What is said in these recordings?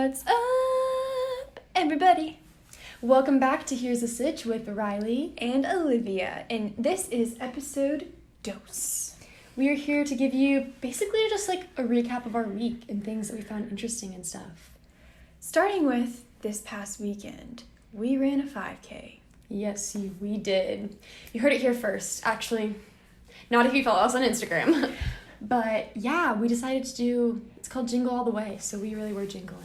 What's up, everybody? Welcome back to Here's a Sitch with Riley and Olivia, and this is episode dos. We are here to give you basically just like a recap of our week and things that we found interesting and stuff. Starting with this past weekend, we ran a 5K. Yes, we did. You heard it here first, actually. Not if you follow us on Instagram. But yeah, we decided to do, it's called Jingle All the Way, so we really were jingling.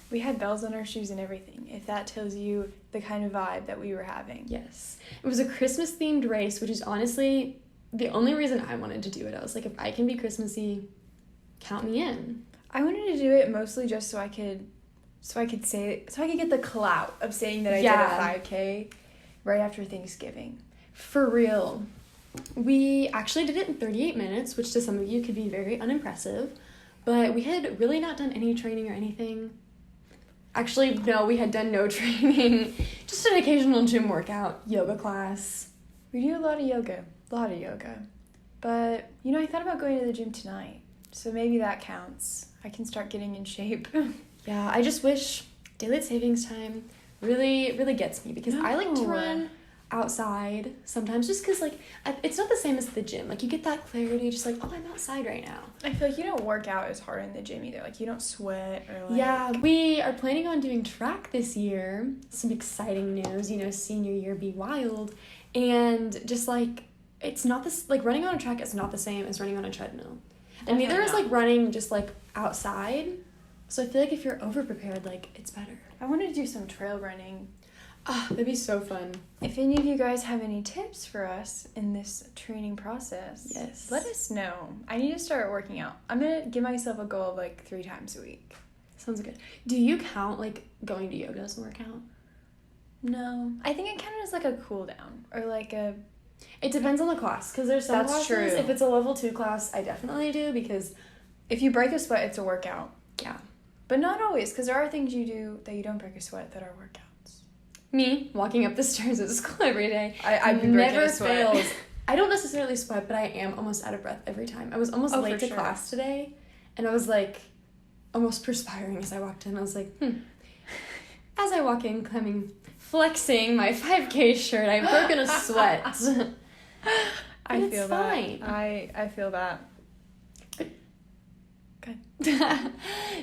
We had bells on our shoes and everything, if that tells you the kind of vibe that we were having. Yes. It was a Christmas-themed race, which is honestly the only reason I wanted to do it. I was like, if I can be Christmassy, count me in. I wanted to do it mostly just so I could get the clout of saying that I did a 5K right after Thanksgiving. For real. We actually did it in 38 minutes, which to some of you could be very unimpressive, but we had really not done any training or anything. Actually, no, we had done no training. Just an occasional gym workout, yoga class. We do a lot of yoga. But, I thought about going to the gym tonight, so maybe that counts. I can start getting in shape. Yeah, I just wish daylight savings time really, really gets me because I like to run outside sometimes just because, it's not the same as the gym. You get that clarity just I'm outside right now. I feel like you don't work out as hard in the gym either. You don't sweat or Yeah, we are planning on doing track this year. Some exciting news, senior year be wild. And just, it's not this, running on a track is not the same as running on a treadmill. And neither is, running just, outside. So I feel like if you're over-prepared, it's better. I want to do some trail running. Ah, that'd be so fun. If any of you guys have any tips for us in this training process, yes, let us know. I need to start working out. I'm going to give myself a goal of 3 times a week. Sounds good. Do you count going to yoga as a workout? No. I think it counted as a cool down or It depends on the class because there's some classes. True. If it's a level 2 class, I definitely do because if you break a sweat, it's a workout. Yeah. But not always because there are things you do that you don't break a sweat that are workouts. Me, walking up the stairs at school every day, I never fails. I don't necessarily sweat, but I am almost out of breath every time. I was almost late to class today, and I was almost perspiring as I walked in. I was As I walk in, flexing my 5K shirt, I've broken a sweat. I feel that. Fine. I feel that. Good.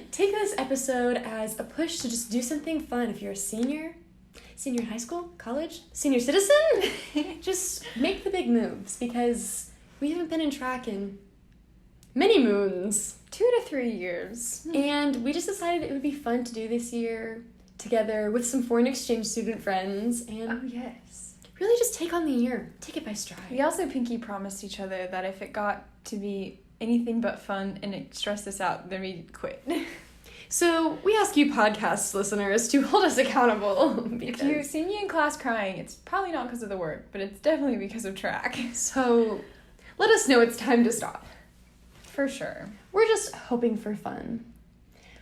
Take this episode as a push to just do something fun. If you're a senior in high school, college, senior citizen, just make the big moves because we haven't been in track in many moons. 2 to 3 years. And we just decided it would be fun to do this year together with some foreign exchange student friends and oh yes, really just take on the year, take it by stride. We also pinky promised each other that if it got to be anything but fun and it stressed us out, then we'd quit. So we ask you podcast listeners to hold us accountable. If you see me in class crying, it's probably not because of the work, but it's definitely because of track. So let us know it's time to stop. For sure. We're just hoping for fun.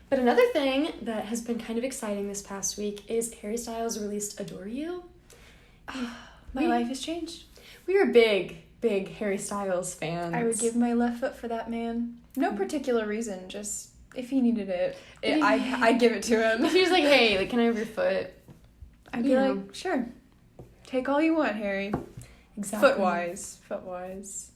But another thing that has been kind of exciting this past week is Harry Styles released Adore You. My life has changed. We are big Harry Styles fans. I would give my left foot for that man. No particular reason, just if he needed it, I'd give it to him. If he was hey, can I have your foot? I'd be sure. Take all you want, Harry. Exactly. Foot-wise.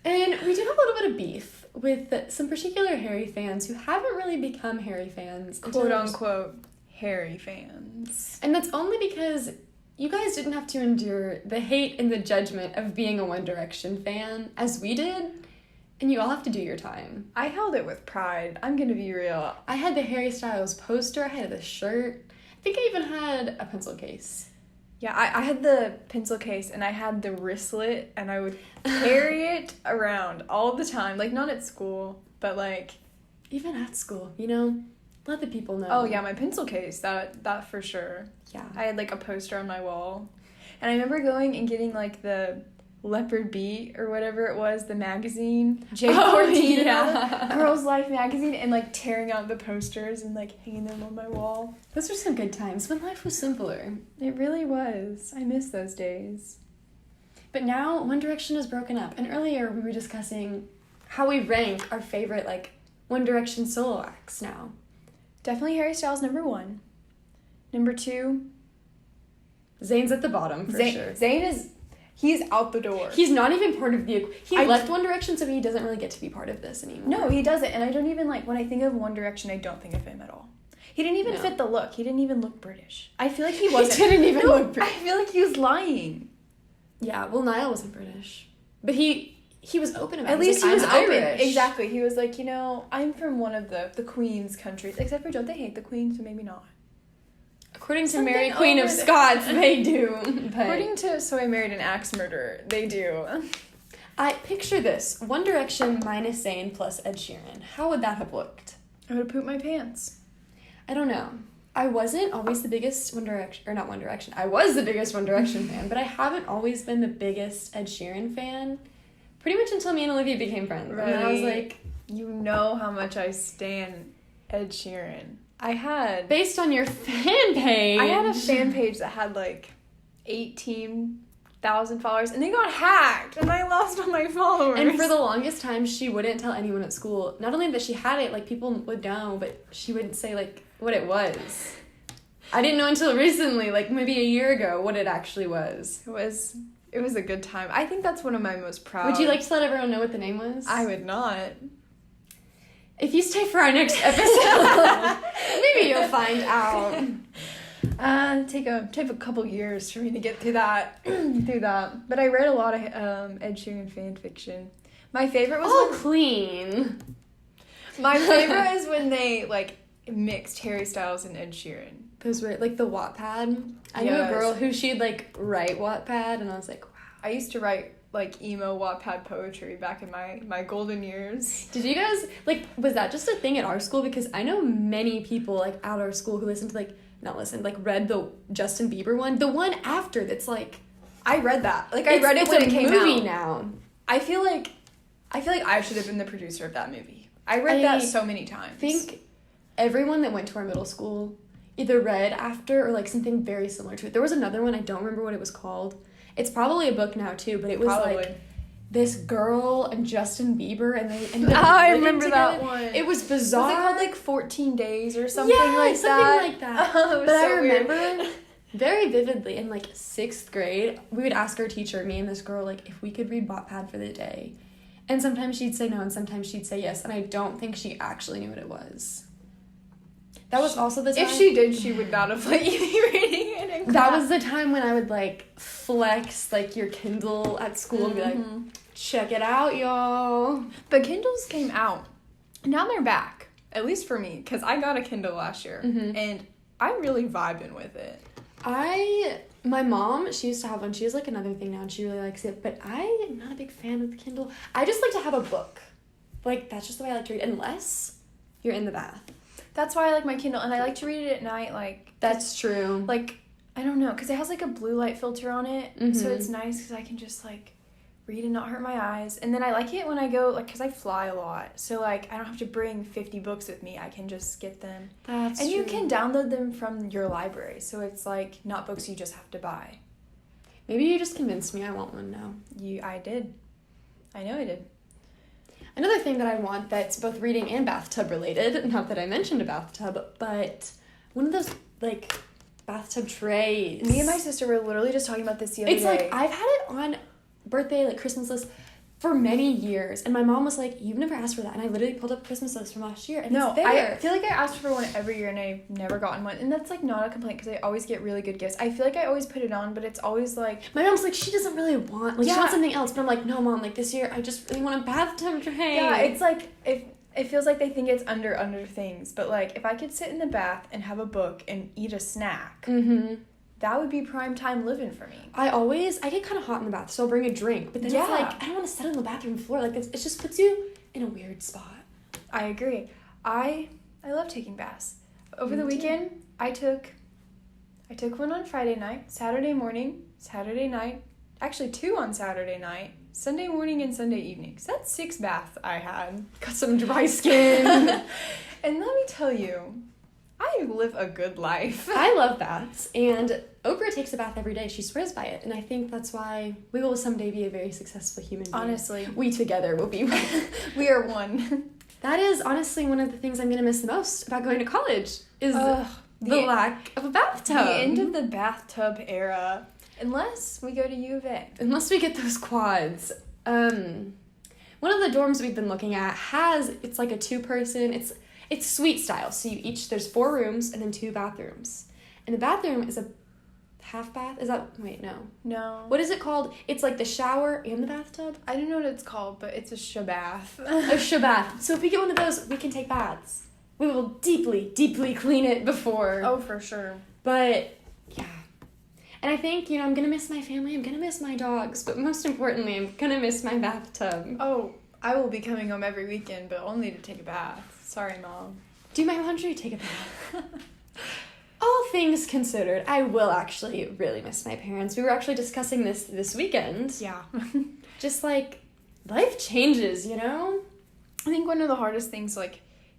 And we do have a little bit of beef with some particular Harry fans who haven't really become Harry fans. Quote-unquote Harry fans. And that's only because you guys didn't have to endure the hate and the judgment of being a One Direction fan, as we did, and you all have to do your time. I held it with pride. I'm gonna be real. I had the Harry Styles poster, I had the shirt, I think I even had a pencil case. Yeah, I had the pencil case, and I had the wristlet, and I would carry it around all the time. Not at school, but even at school, let the people know. Oh, yeah, my pencil case, that for sure. Yeah. I had, a poster on my wall. And I remember going and getting, the Leopard Bee or whatever it was, the magazine. J14. Yeah. Girls' Life magazine, and, tearing out the posters and, hanging them on my wall. Those were some good times when life was simpler. It really was. I miss those days. But now One Direction is broken up. And earlier we were discussing how we rank our favorite, like, One Direction solo acts now. Definitely Harry Styles, number 1. Number 2. Zayn's at the bottom, for sure. Zayn he's out the door. He's not even part of the... He left One Direction, so he doesn't really get to be part of this anymore. No, he doesn't. And I don't even, like, when I think of One Direction, I don't think of him at all. He didn't even fit the look. He didn't even look British. I feel like he wasn't. He didn't even look British. I feel like he was lying. Yeah, well, Niall wasn't British. But he was open about it. At least he was open. Irish. Exactly. He was like, you know, I'm from one of the Queen's countries. Except for, don't they hate the Queen? So maybe not. According to Mary, Queen of Scots, they do. But according to So I Married an Axe Murderer, they do. I picture this. One Direction minus Zayn plus Ed Sheeran. How would that have looked? I would have pooped my pants. I don't know. I wasn't always the biggest One Direction, or not One Direction. I was the biggest One Direction fan, but I haven't always been the biggest Ed Sheeran fan. Pretty much until me and Olivia became friends. Really? And then I was like... You know how much I stan Ed Sheeran. Based on your fan page. I had a fan page that had like 18,000 followers, and they got hacked, and I lost all my followers. And for the longest time, she wouldn't tell anyone at school. Not only that she had it, like, people would know, but she wouldn't say, like, what it was. I didn't know until recently, like, maybe a year ago, what it actually was. It was a good time. I think that's one of my most proud. Would you like to let everyone know what the name was? I would not. If you stay for our next episode, maybe you'll find out. Take a couple years for me to get through that. But I read a lot of Ed Sheeran fan fiction. My favorite was clean. My favorite is when they like mixed Harry Styles and Ed Sheeran. Those were like the Wattpad. I knew a girl who she'd like write Wattpad, and I was like, wow. I used to write like emo Wattpad poetry back in my golden years. Did you guys like, was that just a thing at our school? Because I know many people like at our school who read the Justin Bieber one, the one after that's like, I read that. Like I read it when it came out. It's a movie now. I feel like I should have been the producer of that movie. I read that so many times. I think everyone that went to our middle school either read after or like something very similar to it. There was another one, I don't remember what it was called. It's probably a book now too, but it was like this girl and Justin Bieber, and they ended up I remember together. that one. It was bizarre. Was it called like 14 Days or something like that? Oh, but I remember very vividly in like 6th grade, we would ask our teacher, me and this girl, like if we could read Wattpad for the day. And sometimes she'd say no, and sometimes she'd say yes, and I don't think she actually knew what it was. That was also the time... If she did, she would not have let you be reading it in class. That was the time when I would, like, flex, like, your Kindle at school and be like, check it out, y'all. But Kindles came out. Now they're back. At least for me, because I got a Kindle last year. And I'm really vibing with it. My mom, she used to have one. She has, like, another thing now, and she really likes it. But I am not a big fan of the Kindle. I just like to have a book. Like, that's just the way I like to read, unless you're in the bath. That's why I like my Kindle, and I like to read it at night, like... That's true. Like, I don't know, because it has, like, a blue light filter on it, so it's nice, because I can just, like, read and not hurt my eyes. And then I like it when I go, like, because I fly a lot, so, like, I don't have to bring 50 books with me. I can just get them. That's and true. You can download them from your library, so it's, like, not books you just have to buy. Maybe you just convinced me I want one now. I did. I know I did. Another thing that I want that's both reading and bathtub related, not that I mentioned a bathtub, but one of those, like, bathtub trays. Me and my sister were literally just talking about this the other day. It's like, I've had it on birthday, like, Christmas list for many years, and my mom was like, you've never asked for that, and I literally pulled up a Christmas list from last year, and it's there. I feel like I asked for one every year, and I've never gotten one, and that's, like, not a complaint, because I always get really good gifts. I feel like I always put it on, but it's always, like... My mom's like, she doesn't really want, like, she wants something else, but I'm like, no, Mom, like, this year, I just really want a bathtub tray. Yeah, it's like, it feels like they think it's under things, but, like, if I could sit in the bath and have a book and eat a snack... That would be prime time living for me. I get kind of hot in the bath, so I'll bring a drink. But then it's like, I don't want to sit on the bathroom floor. Like, it just puts you in a weird spot. I agree. I love taking baths. Over the weekend, I took one on Friday night, Saturday morning, Saturday night. Actually, 2 on Saturday night, Sunday morning, and Sunday evening. So that's 6 baths I had. Got some dry skin. And let me tell you, I live a good life. I love baths, and Oprah takes a bath every day. She swears by it, and I think that's why we will someday be a very successful human being. Honestly. We together will be one. We are one. That is honestly one of the things I'm going to miss the most about going to college, is the lack of a bathtub. The end of the bathtub era. Unless we go to U of A. Unless we get those quads. One of the dorms we've been looking at it's like a 2-person, it's suite style. So there's 4 rooms and then 2 bathrooms. And the bathroom is a half bath. No. What is it called? It's like the shower and the bathtub? I don't know what it's called, but it's a shabath. A shabath. So if we get one of those, we can take baths. We will deeply, deeply clean it before. Oh, for sure. But, yeah. And I think, I'm going to miss my family. I'm going to miss my dogs. But most importantly, I'm going to miss my bathtub. Oh, I will be coming home every weekend, but only to take a bath. Sorry, Mom. Do my laundry, take a bath. All things considered, I will actually really miss my parents. We were actually discussing this weekend. Yeah. Just, life changes, I think one of the hardest things,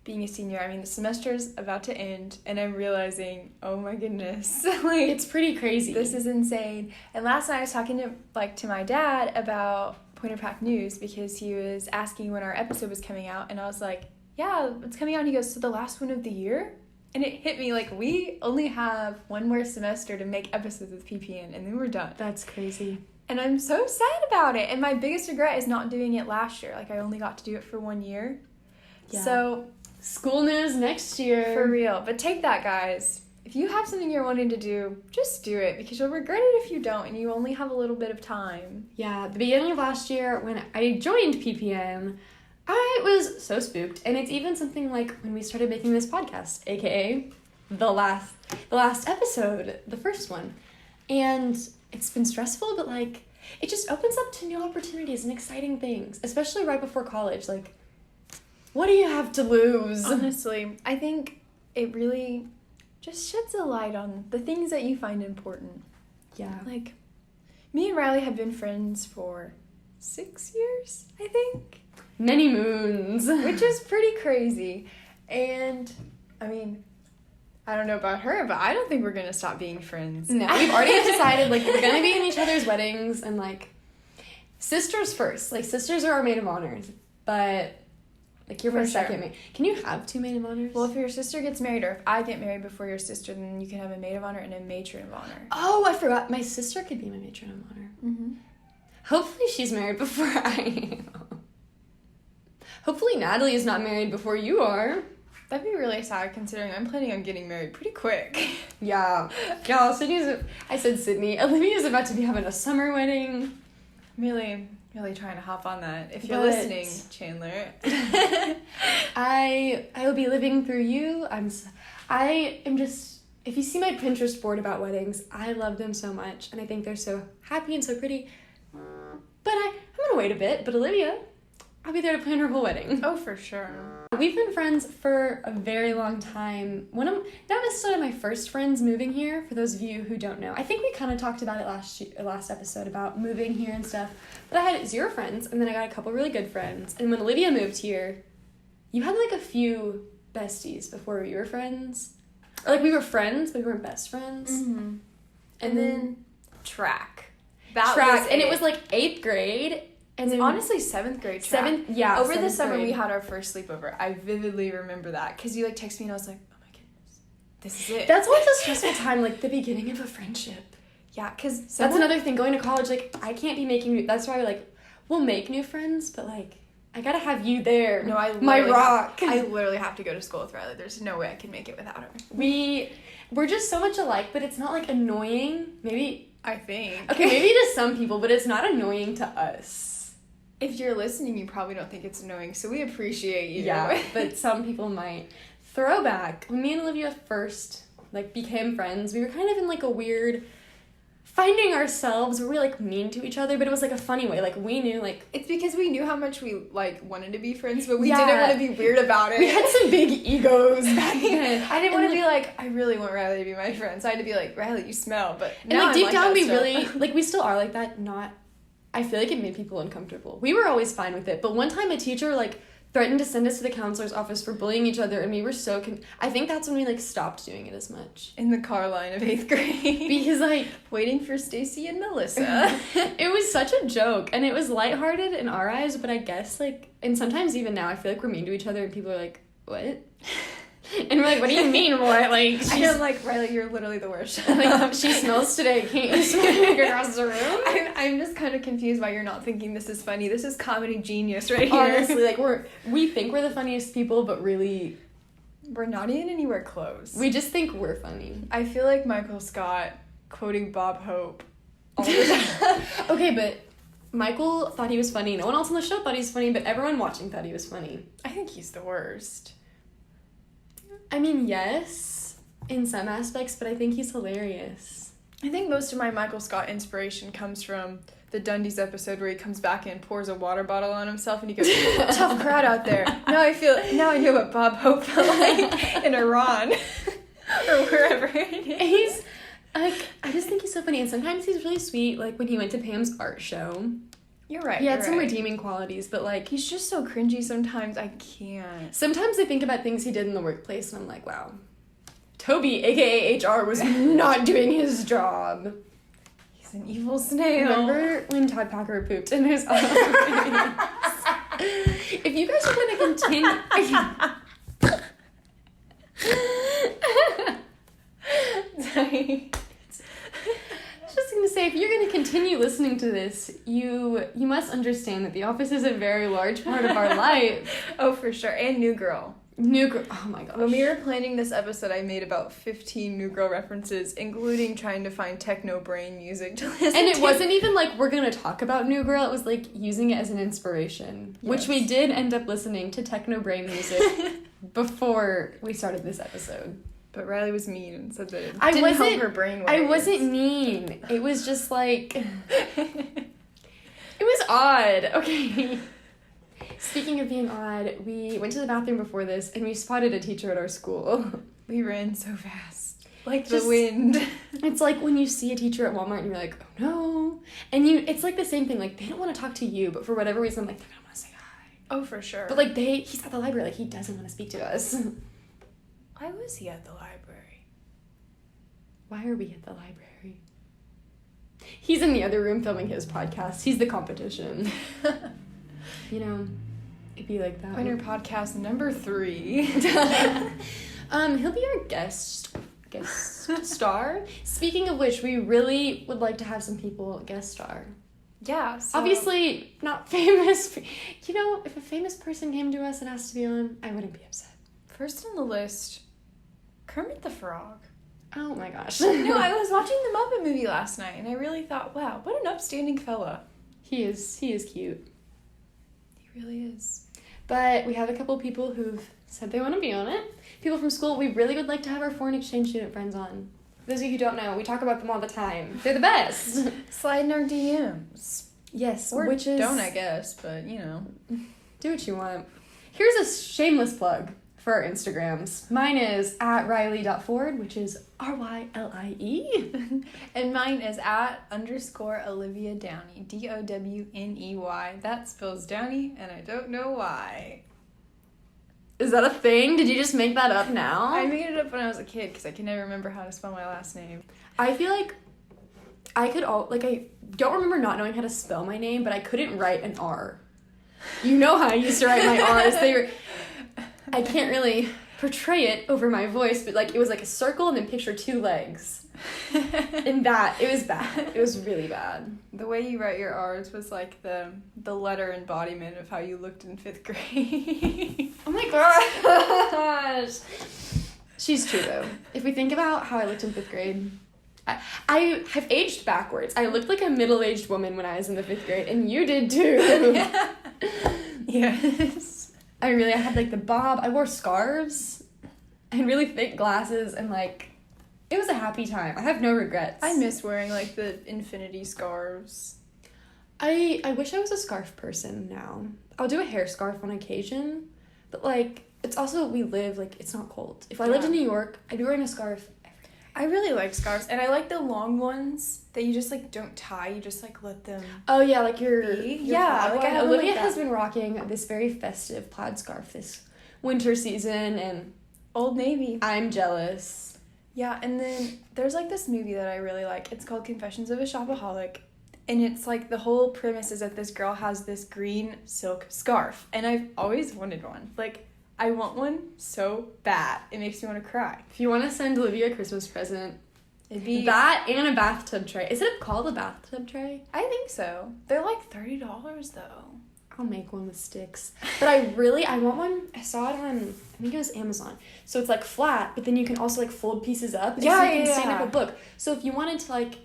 being a senior, the semester's about to end, and I'm realizing, oh my goodness. It's pretty crazy. This is insane. And last night I was talking to my dad about Pointer Pack News, because he was asking when our episode was coming out, and I was like, yeah, it's coming out. And he goes, so the last one of the year? And it hit me, we only have one more semester to make episodes with PPN, and then we're done. That's crazy. And I'm so sad about it. And my biggest regret is not doing it last year. I only got to do it for 1 year. Yeah. So, school news next year. For real. But take that, guys. If you have something you're wanting to do, just do it, because you'll regret it if you don't, and you only have a little bit of time. Yeah, the beginning of last year, when I joined PPN, I was so spooked. And it's even something like when we started making this podcast, aka the last episode, the first one. And it's been stressful, but it just opens up to new opportunities and exciting things, especially right before college. What do you have to lose? Honestly, I think it really just sheds a light on the things that you find important. Yeah. Me and Riley have been friends for 6 years, I think. Many moons. Which is pretty crazy. And, I don't know about her, but I don't think we're going to stop being friends. No, we've already decided, we're going to be in each other's weddings, and, sisters first. Sisters are our maid of honors. But, you're my second maid. Can you have 2 maid of honors? Well, if your sister gets married, or if I get married before your sister, then you can have a maid of honor and a matron of honor. Oh, I forgot. My sister could be my matron of honor. Mm-hmm. Hopefully she's married before I am. Hopefully Natalie is not married before you are. That'd be really sad, considering I'm planning on getting married pretty quick. Yeah. Y'all, I said Sydney. Olivia's about to be having a summer wedding. Really trying to hop on that. If you're listening, Chandler. I will be living through you. I am just, if you see my Pinterest board about weddings, I love them so much, and I think they're so happy and so pretty. But I'm going to wait a bit. But Olivia, I'll be there to plan her whole wedding. Oh, for sure. We've been friends for a very long time. Not necessarily my first friends moving here, for those of you who don't know. I think we kind of talked about it last episode about moving here and stuff. But I had 0 friends, and then I got a couple really good friends. And when Olivia moved here, you had a few besties before we were friends. Or we were friends, but we weren't best friends. Mm-hmm. And then track. And it was 8th grade. And then honestly 7th grade track. Yeah. Over the summer we had our first sleepover. I vividly remember that, because you texted me and I was like, oh my goodness, this is it. That's always a stressful time, the beginning of a friendship. Yeah, because that's another thing. Going to college, I can't be making that's why we'll make new friends, but I gotta have you there. No, my rock. I literally have to go to school with Riley. There's no way I can make it without her. We're just so much alike, but it's not annoying. Maybe I think. Okay, maybe to some people, but it's not annoying to us. If you're listening, you probably don't think it's annoying, so we appreciate you. Yeah, but some people might. Throwback. When me and Olivia first, became friends, we were kind of in, a weird finding ourselves. We were, mean to each other, but it was, a funny way. We knew, It's because we knew how much we, wanted to be friends, but we didn't want to be weird about it. We had some big egos back then. I didn't want to be I really want Riley to be my friend, so I had to be Riley, you smell, but now and, deep down, we really, we still are like that, I feel it made people uncomfortable. We were always fine with it, but one time a teacher, threatened to send us to the counselor's office for bullying each other, and we were so I think that's when we, like, stopped doing it as much. In the car line of 8th grade. Because, like... waiting for Stacy and Melissa. It was such a joke, and it was lighthearted in our eyes, but I guess, like... And sometimes even now, I feel like we're mean to each other, and people are like, what? And we're like, what do you mean, what? Like, I'm like, Riley, you're literally the worst. Like, she smells today. Can't you smoke across the room? I'm just kind of confused why you're not thinking this is funny. This is comedy genius right here. Honestly, like, we think we're the funniest people, but really... We're not even anywhere close. We just think we're funny. I feel like Michael Scott quoting Bob Hope all the time. Okay, but Michael thought he was funny. No one else on the show thought he was funny, but everyone watching thought he was funny. I think he's the worst. I mean, yes, in some aspects, but I think he's hilarious. I think most of my Michael Scott inspiration comes from the Dundies episode where he comes back and pours a water bottle on himself and he goes, tough crowd out there. Now I know what Bob Hope felt like in Iran or wherever it is. He's, like, I just think he's so funny, and sometimes he's really sweet, like when he went to Pam's art show. You're right. He had some redeeming qualities, but, like... He's just so cringy sometimes, I can't. Sometimes I think about things he did in the workplace, and I'm like, wow. Toby, a.k.a. HR, was not doing his job. He's an evil snail. Remember when Todd Packer pooped in his office? If you guys are going to continue... Sorry. Just gonna say, if you're gonna continue listening to this, you must understand that The Office is a very large part of our life. Oh, for sure. And New Girl. New Girl. Oh my gosh. When we were planning this episode, I made about 15 New Girl references, including trying to find techno brain music to listen to. And it wasn't even like we're gonna talk about New Girl. It was like using it as an inspiration, yes. Which we did end up listening to techno brain music before we started this episode. But Riley was mean and said that it didn't help her brain waves. I wasn't mean. It was just like... It was odd. Okay. Speaking of being odd, we went to the bathroom before this and we spotted a teacher at our school. We ran so fast. Like the wind. It's like when you see a teacher at Walmart and you're like, oh no. And it's like the same thing. Like, they don't want to talk to you, but for whatever reason, like, they're going to want to say hi. Oh, for sure. But like, he's at the library. Like, he doesn't want to speak to us. Why was he at the library? Why are we at the library? He's in the other room filming his podcast. He's the competition. You know, it'd be like that. Winner podcast number 3. He'll be our guest star. Speaking of which, we really would like to have some people guest star. Yeah. So... Obviously, not famous. You know, if a famous person came to us and asked to be on, I wouldn't be upset. First on the list, Kermit the Frog. Oh my gosh. No, I was watching the Muppet movie last night, and I really thought, wow, what an upstanding fella. He is cute. He really is. But we have a couple people who've said they want to be on it. People from school, we really would like to have our foreign exchange student friends on. For those of you who don't know, we talk about them all the time. They're the best. Slide in our DMs. Yes, or don't, I guess, but, you know. Do what you want. Here's a shameless plug for our Instagrams. Mine is @Rylie.Ford, which is RYLIE. And mine is @_Olivia Downey. DOWNEY. That spells Downey, and I don't know why. Is that a thing? Did you just make that up now? I made it up when I was a kid because I can never remember how to spell my last name. I feel like I don't remember not knowing how to spell my name, but I couldn't write an R. You know how I used to write my R's. I can't really portray it over my voice, but like it was like a circle and then picture 2 legs. And it was bad. It was really bad. The way you write your R's was like the letter embodiment of how you looked in 5th grade. Oh my gosh. She's true though. If we think about how I looked in 5th grade, I have aged backwards. I looked like a middle-aged woman when I was in the 5th grade, and you did too. Yes. I had like the bob. I wore scarves. I had really thick glasses, and like, it was a happy time. I have no regrets. I miss wearing like the infinity scarves. I wish I was a scarf person now. I'll do a hair scarf on occasion, but like, it's also, we live, like, it's not cold. If I lived in New York, I'd be wearing a scarf every day. I really like scarves, and I like the long ones that you just, like, don't tie. You just, like, let them Oh, yeah, like your yeah, like Olivia has been rocking this very festive plaid scarf this winter season, and Old Navy. I'm jealous. Yeah, and then there's, like, this movie that I really like. It's called Confessions of a Shopaholic, and it's, like, the whole premise is that this girl has this green silk scarf, and I've always wanted one. Like, I want one so bad. It makes me want to cry. If you want to send Olivia a Christmas present, It'd be that and a bathtub tray. Is it called a bathtub tray? I think so. They're like $30 though. I'll make one with sticks. But I want one. I saw it on, I think it was Amazon. So it's like flat, but then you can also like fold pieces up. So you can stand up a book. So if you wanted to like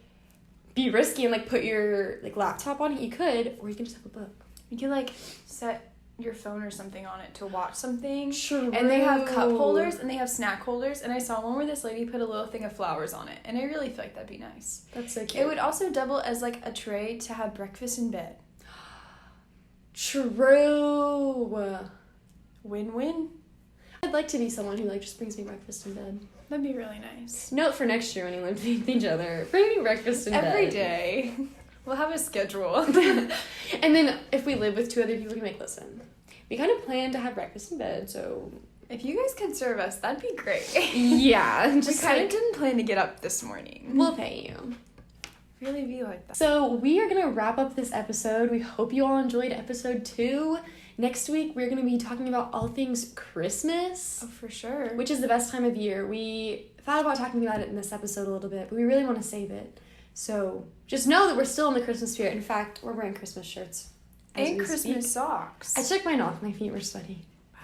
be risky and like put your like laptop on it, you could, or you can just have a book. You can like set your phone or something on it to watch something. True. And they have cup holders and they have snack holders, and I saw one where this lady put a little thing of flowers on it, and I really feel like that'd be nice. That's so cute. It would also double as like a tray to have breakfast in bed. True. Win-win. I'd like to be someone who like just brings me breakfast in bed. That'd be really nice. Note for next year when you live with each other. Bring me breakfast in bed. Every day. We'll have a schedule. And then if we live with two other people, we can like, listen, we kind of plan to have breakfast in bed, so... If you guys could serve us, that'd be great. Yeah. Just we kind of didn't plan to get up this morning. We'll pay you. Really be like that. So we are going to wrap up this episode. We hope you all enjoyed episode 2. Next week, we're going to be talking about all things Christmas. Oh, for sure. Which is the best time of year. We thought about talking about it in this episode a little bit, but we really want to save it. So just know that we're still in the Christmas spirit. In fact, we're wearing Christmas shirts. And Christmas socks. I took mine off. My feet were sweaty. Wow.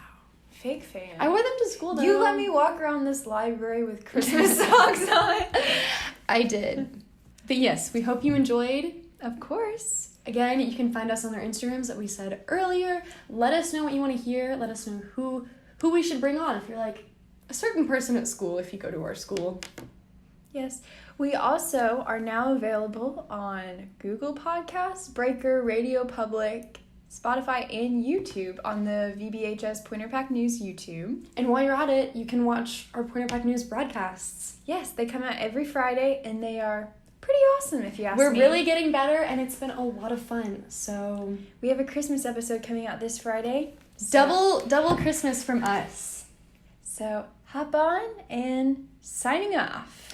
Fake fan. I wore them to school, though. You let me walk around this library with Christmas socks on. I did. But yes, we hope you enjoyed. Of course. Again, you can find us on our Instagrams that we said earlier. Let us know what you want to hear. Let us know who we should bring on if you're like a certain person at school, if you go to our school. Yes. We also are now available on Google Podcasts, Breaker, Radio Public, Spotify, and YouTube on the VBHS Pointer Pack News YouTube. And while you're at it, you can watch our Pointer Pack News broadcasts. Yes, they come out every Friday, and they are pretty awesome, if you ask me. We're really getting better, and it's been a lot of fun. So we have a Christmas episode coming out this Friday. So double Christmas from us. So hop on and signing off.